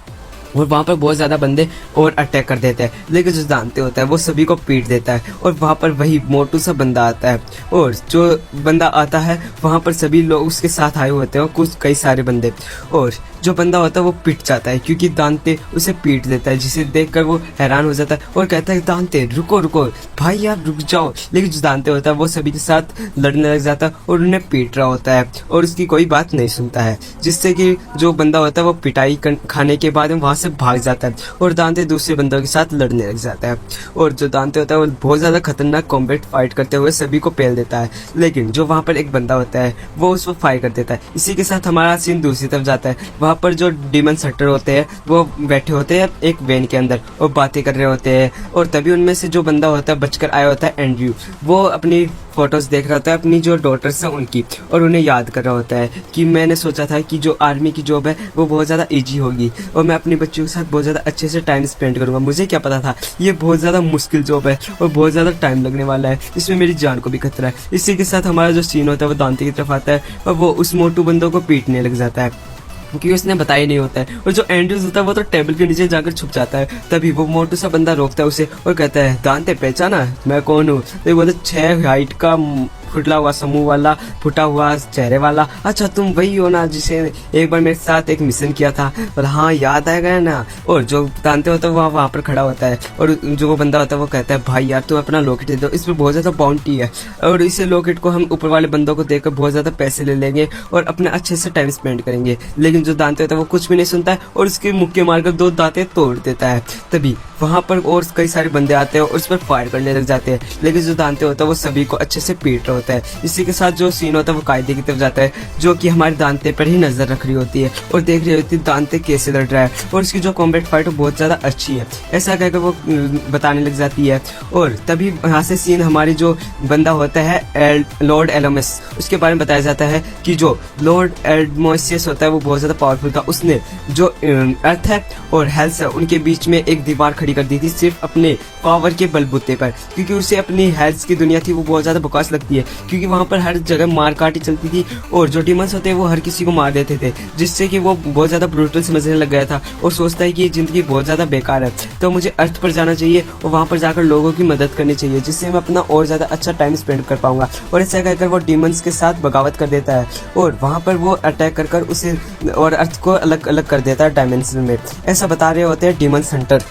और वहाँ पर बहुत ज़्यादा बंदे और अटैक कर देते हैं, लेकिन जो दांते होता है वो सभी को पीट देता है। और वहाँ पर वही मोटू सा बंदा आता है, और जो बंदा आता है वहाँ पर सभी लोग उसके साथ आए होते हैं, कुछ कई सारे बंदे। और जो बंदा होता है वो पिट जाता है क्योंकि दांते उसे पीट देता है, जिसे देखकर वो हैरान हो जाता है और कहता है दांते रुको रुको भाई यार रुक जाओ। लेकिन जो दांते होता है वो सभी के साथ लड़ने लग जाता है और उन्हें पीट रहा होता है और उसकी कोई बात नहीं सुनता है, जिससे कि जो बंदा होता है वो पिटाई खाने के बाद वहाँ से भाग जाता है और दांते दूसरे बंदों के साथ लड़ने लग जाता है। और जो दांते होता है वो बहुत ज़्यादा खतरनाक कॉम्बैट फाइट करते हुए सभी को पेल देता है, लेकिन जो वहाँ पर एक बंदा होता है वो उसको फायर कर देता है। इसी के साथ हमारा सीन दूसरी तरफ जाता है। वहाँ पर जो डीमन सटर होते हैं वो बैठे होते हैं एक वैन के अंदर और बातें कर रहे होते हैं, और तभी उनमें से जो बंदा होता है बचकर आया होता है एंड्रयू, वो अपनी फोटोज देख रहा होता है अपनी जो डॉटर्स हैं उनकी, और उन्हें याद कर रहा होता है कि मैंने सोचा था कि जो आर्मी की जॉब है वो बहुत ज़्यादा ईजी होगी और मैं अपने बच्चों के साथ बहुत ज़्यादा अच्छे से टाइम स्पेंड करूंगा। मुझे क्या पता था ये बहुत ज़्यादा मुश्किल जॉब है और बहुत ज़्यादा टाइम लगने वाला है, इसमें मेरी जान को भी खतरा है। इसी के साथ हमारा जो सीन होता है वो दांते की तरफ आता है और वो उस मोटू बंदों को पीटने लग जाता है क्योंकि उसने बताया नहीं होता है। और जो एंड्रयूज होता है वो तो टेबल के नीचे जाकर छुप जाता है। तभी वो मोटू सा बंदा रोकता है उसे और कहता है दांते पहचाना मैं कौन हूँ। तो वो 6 हाइट का फुटला हुआ समूह वाला फुटा हुआ चेहरे वाला, अच्छा तुम वही हो ना जिसे एक बार मेरे साथ एक मिशन किया था। और हाँ याद आ गया ना। और जो दांते होता है वो वहाँ पर खड़ा होता है और जो वो बंदा होता है वो कहता है भाई यार तुम अपना लॉकेट दे दो, इस पर बहुत ज़्यादा बाउंटी है और इस लॉकेट को हम ऊपर वाले बंदों को देकर बहुत ज़्यादा पैसे ले लेंगे और अपने अच्छे से टाइम स्पेंड करेंगे। लेकिन जो दांते होता है वो कुछ भी नहीं सुनता है और उसके मुक्के मारकर 2 दांते तोड़ देता है। तभी वहाँ पर और कई सारे बंदे आते हैं और उस पर फायर करने लग जाते हैं, लेकिन जो दांते होता है वो सभी को अच्छे से पीट रहा होता है। इसी के साथ जो सीन होता है वो कायदे की तरफ जाता है, जो कि हमारे दांते पर ही नजर रख रही होती है और देख रही होती है दांते कैसे लड़ रहा है, और इसकी जो कॉम्बैट फाइट बहुत ज़्यादा अच्छी है, ऐसा कहकर वो बताने लग जाती है। और तभी यहाँ से सीन हमारी जो बंदा होता है लॉर्ड एलोमस, उसके बारे में बताया जाता है कि जो लॉर्ड एडमोसियस होता है वो बहुत ज़्यादा पावरफुल था। उसने जो अर्थ है और हेल्थ है उनके बीच में एक दीवार खड़ी कर दी थी, सिर्फ अपने पावर के बलबूते पर, क्योंकि उसे अपनी हेल्थ की दुनिया थी वो बहुत ज़्यादा बकवास लगती है, क्योंकि वहाँ पर हर जगह मार काटी चलती थी और जो डिमंस होते हैं वो हर किसी को मार देते थे, जिससे कि वो बहुत ज़्यादा ब्रूटल समझने लग गया था और सोचता है कि ये ज़िंदगी बहुत ज़्यादा बेकार है, तो मुझे अर्थ पर जाना चाहिए और वहाँ पर जाकर लोगों की मदद करनी चाहिए, जिससे मैं अपना और ज़्यादा अच्छा टाइम स्पेंड कर पाऊंगा। और ऐसा कहकर वो डिमंस के साथ बगावत कर देता है और वहाँ पर वो अटैक कर उसे और अर्थ को अलग अलग कर देता है डायमेंशन में। ऐसा बता रहे होते हैं डीमन सेंटर।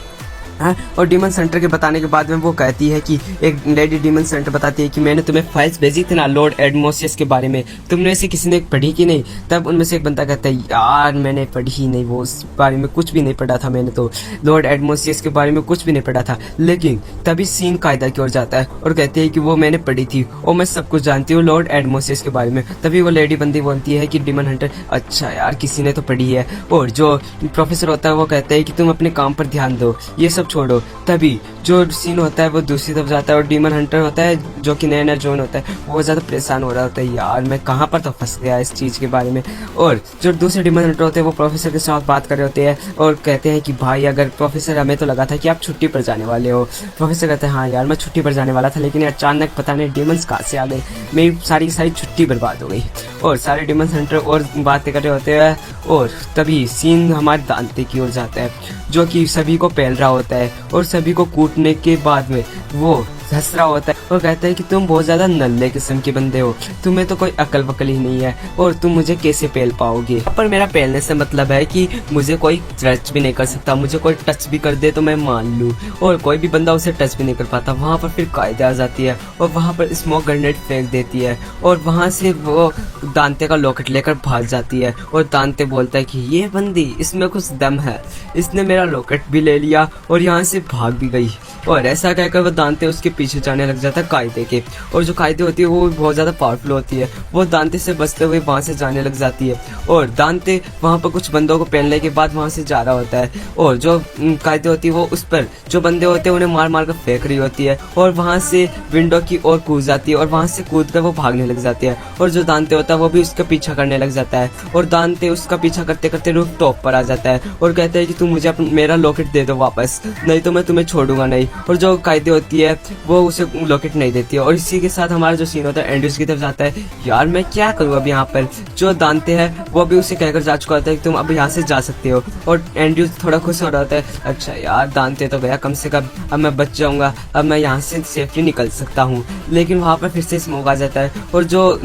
हाँ, और डीमन सेंटर के बताने के बाद में वो कहती है कि एक लेडी डीमन सेंटर बताती है कि मैंने तुम्हें फाइल्स भेजी थी ना लॉर्ड एडमोसियस के बारे में, तुमने से किसी ने पढ़ी कि नहीं? तब उनमें से एक बंदा कहता है यार मैंने पढ़ी ही नहीं, वो उस बारे में कुछ भी नहीं पढ़ा था, मैंने तो लॉर्ड एडमोसियस के बारे में कुछ भी नहीं पढ़ा था। लेकिन तभी सीन कायदा की ओर जाता है और कहती है कि वो मैंने पढ़ी थी और मैं सब कुछ जानती हूँ लॉर्ड एडमोसियस के बारे में। तभी वो लेडी बंदी बोलती है कि डीमन हंटर अच्छा यार किसी ने तो पढ़ी है। और जो प्रोफेसर होता है वो कहता है कि तुम अपने काम पर ध्यान दो, ये सब छोड़ो। तभी जो सीन होता है वो दूसरी तरफ जाता है और डीमन हंटर होता है जो कि नया नया जॉइन होता है, वो ज़्यादा परेशान हो रहा होता है, यार मैं कहाँ पर तो फंस गया इस चीज़ के बारे में। और जो दूसरे डीमन हंटर होते हैं वो प्रोफेसर के साथ बात कर रहे होते हैं और कहते हैं कि भाई अगर प्रोफेसर हमें तो लगा था कि आप छुट्टी पर जाने वाले हो। प्रोफेसर कहते हैं हाँ यार मैं छुट्टी पर जाने वाला था, लेकिन अचानक पता नहीं डीमंस कहाँ से आ गए, मेरी सारी छुट्टी बर्बाद हो गई। और सारे डीमन हंटर और बातें कर रहे होते हैं और तभी सीन हमारे दांते की ओर जाता है, जो कि सभी को पहल रहा होता है और सभी को कूटने के बाद में वो हंस रहा होता है और कहता है कि तुम बहुत ज्यादा नल्ले किस्म के बंदे हो, तुम्हें तो कोई अकल वकल ही नहीं है और तुम मुझे कैसे पेल पाओगे। पर मेरा पेलने से मतलब है कि मुझे कोई टच भी नहीं कर सकता, मुझे कोई टच भी कर दे तो मैं मान लूं, और कोई भी बंदा उसे टच भी नहीं कर पाता। वहाँ पर फिर कायदा आ जाती है और वहाँ पर स्मोक ग्रेनेड फेंक देती है और वहाँ से वो दांते का लॉकेट लेकर भाग जाती है और दांते बोलता है कि ये बंदी इसमें कुछ दम है, इसने मेरा लॉकेट भी ले लिया और यहाँ से भाग भी गई। और ऐसा कहकर वो दांते उसके पीछे जाने लग जाता है कायदे के, और जो कायदे होती है वो बहुत ज़्यादा पावरफुल होती है, वो दांते से बचते हुए वहाँ से जाने लग जाती है और दांते वहाँ पर कुछ बंदों को पहनने के बाद वहाँ से जा रहा होता है और जो कायदे होती है वो उस पर जो बंदे होते हैं उन्हें मार मार कर फेंक रही होती है और वहाँ से विंडो की ओर कूद जाती है और वहाँ से कूद कर वो भागने लग जाती है और जो दांते होता है वो भी उसका पीछा करने लग जाता है और दांते उसका पीछा करते करते रूफ टॉप पर आ जाता है और कहता है कि तुम मुझे मेरा लॉकेट दे दो वापस, नहीं तो मैं तुम्हें छोड़ूंगा नहीं। और जो कायदे होती है वो उसे लॉकेट नहीं देती है और इसी के साथ हमारा जो सीन होता है एंड्रूस की तरफ जाता है, यार मैं क्या करूँ अब यहाँ पर। जो दांते हैं वो भी उसे कहकर जा चुका होता है कि तुम अब यहाँ से जा सकते हो और एंड्रूस थोड़ा खुश हो रहा होता है, अच्छा यार दांते तो गया, कम से कम अब मैं बच जाऊंगा, अब मैं यहाँ से सेफली निकल सकता हूँ। लेकिन वहाँ पर फिर से स्मोक आ जाता है और जो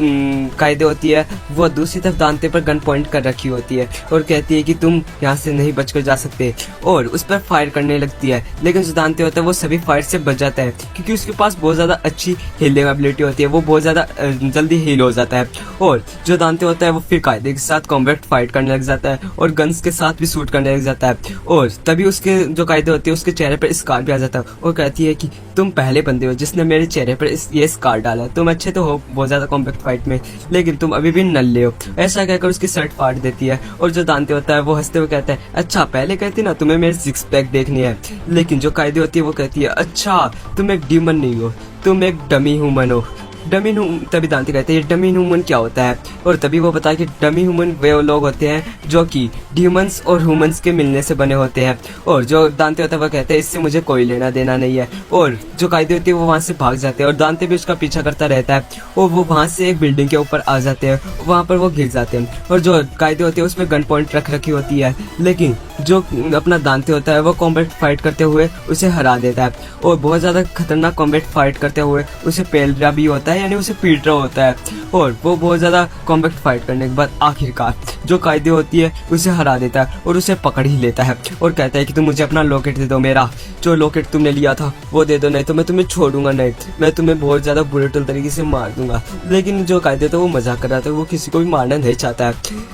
कायदे होती है वो दूसरी तरफ दांते पर गन पॉइंट कर रखी होती है और कहती है कि तुम यहाँ से नहीं बचकर जा सकते और उस पर फायर करने लगती है। लेकिन जो दांते होता है वो सभी फायर से बच जाता है क्योंकि उसके पास बहुत ज़्यादा अच्छी हीलिंग एबिलिटी होती है, वो बहुत ज़्यादा जल्दी हील हो जाता है। और जो दांते होता है वो फिर कायदे के साथ कॉम्बैट फाइट करने लग जाता है और गन्स के साथ भी शूट करने लग जाता है और तभी उसके जो कायदे होती है उसके चेहरे पर स्कार भी आ जाता है और कहती है कि तुम पहले बंदे हो जिसने मेरे चेहरे पर ये स्कार डाला, तुम अच्छे तो हो बहुत ज़्यादा कॉम्बैट फाइट में, लेकिन तुम अभी भी नल्ले हो। ऐसा कहकर उसकी शर्ट फाड़ देती है और जो दांते होता है वो हंसते हुए कहता है, अच्छा पहले कहती ना तुम्हें मेरे सिक्स पैक देखनी है। लेकिन जो कायदे होती है वो कहती है, अच्छा तुम एक डीमन नहीं हो, तुम एक डमी ह्यूमन हो। डमी तभी दांते कहते हैं ये डमी ह्यूमन क्या होता है और तभी वो बताया कि डमी ह्यूमन वे लोग होते हैं जो कि ह्यूमंस और ह्यूमंस के मिलने से बने होते हैं। और जो दांते होता है वो कहते हैं इससे मुझे कोई लेना देना नहीं है और जो कायदे होती है वो वहाँ से भाग जाते हैं और दांते भी उसका पीछा करता रहता है और वो वहाँ से एक बिल्डिंग के ऊपर आ जाते हैं, वहाँ पर वो गिर जाते हैं और जो कायदे होती है उसमें गन पॉइंट रख रखी होती है। लेकिन जो अपना दांते होता है वो कॉम्बैट फाइट करते हुए उसे हरा देता है और बहुत ज़्यादा खतरनाक कॉम्बैट फाइट करते हुए उसे पेल रहा भी होता है, यानी उसे पीट रहा होता है। और वो बहुत ज़्यादा कॉम्बैट फाइट करने के बाद आखिरकार जो कायदे होती है उसे हरा देता है और उसे पकड़ ही लेता है और कहता है कि तुम मुझे अपना लॉकेट दे दो, मेरा जो लॉकेट तुमने लिया था वो दे दो, नहीं तो मैं तुम्हें छोड़ूंगा नहीं, मैं तुम्हें बहुत ज़्यादा ब्रूटल तरीके से मार दूंगा। लेकिन जो कायदे तो वो मजाक कर रहा था, वो किसी को भी मारना नहीं चाहता है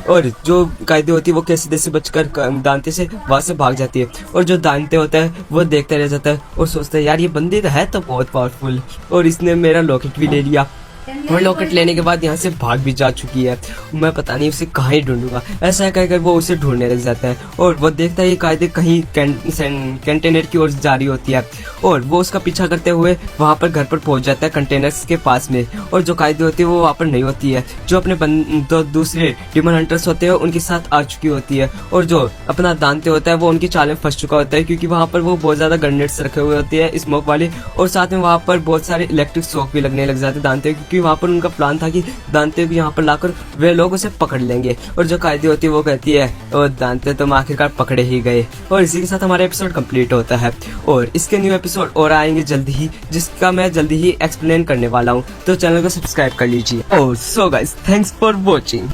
और जो कायदे होती है वो कैसे तैसे बचकर दांते से वहाँ से भाग जाती है और जो दांते होता है वो देखता रह जाता है और सोचता है यार ये बंदी तो है तो बहुत पावरफुल और इसने मेरा लॉकेट भी ले लिया। और लॉकेट लेने के बाद यहाँ से भाग भी जा चुकी है। मैं पता नहीं उसे कहाँ ही ढूंढूंगा, ऐसा कहकर वो उसे ढूंढने लग जाता है और वो देखता है ये कायदे कहीं कंटेनर की ओर जा रही होती है और वो उसका पीछा करते हुए वहाँ पर घर पर पहुंच जाता है कंटेनर्स के पास में। और जो कायदे होती है वो वहाँ पर नहीं होती है, जो अपने दूसरे डिमन हंटर्स होते हैं उनके साथ आ चुकी होती है और जो अपना दांते होता है वो उनकी चाल में फंस चुका होता है, क्योंकि वहाँ पर वो बहुत ज्यादा ग्रेनेड्स रखे हुए होते हैं स्मोक वाले और साथ में वहाँ पर बहुत सारे इलेक्ट्रिक शॉक भी लगने लग जाते हैं दांते, क्योंकि वहाँ पर उनका प्लान था कि दांते भी यहाँ पर लाकर वे लोग उसे पकड़ लेंगे। और जो कायदे होती है वो कहती है ओ दांते तुम आखिरकार पकड़े ही गए। और इसी के साथ हमारा एपिसोड कंप्लीट होता है और इसके न्यू एपिसोड और आएंगे जल्दी ही, जिसका मैं जल्दी ही एक्सप्लेन करने वाला हूँ, तो चैनल को सब्सक्राइब कर लीजिए। और so guys, thanks for watching.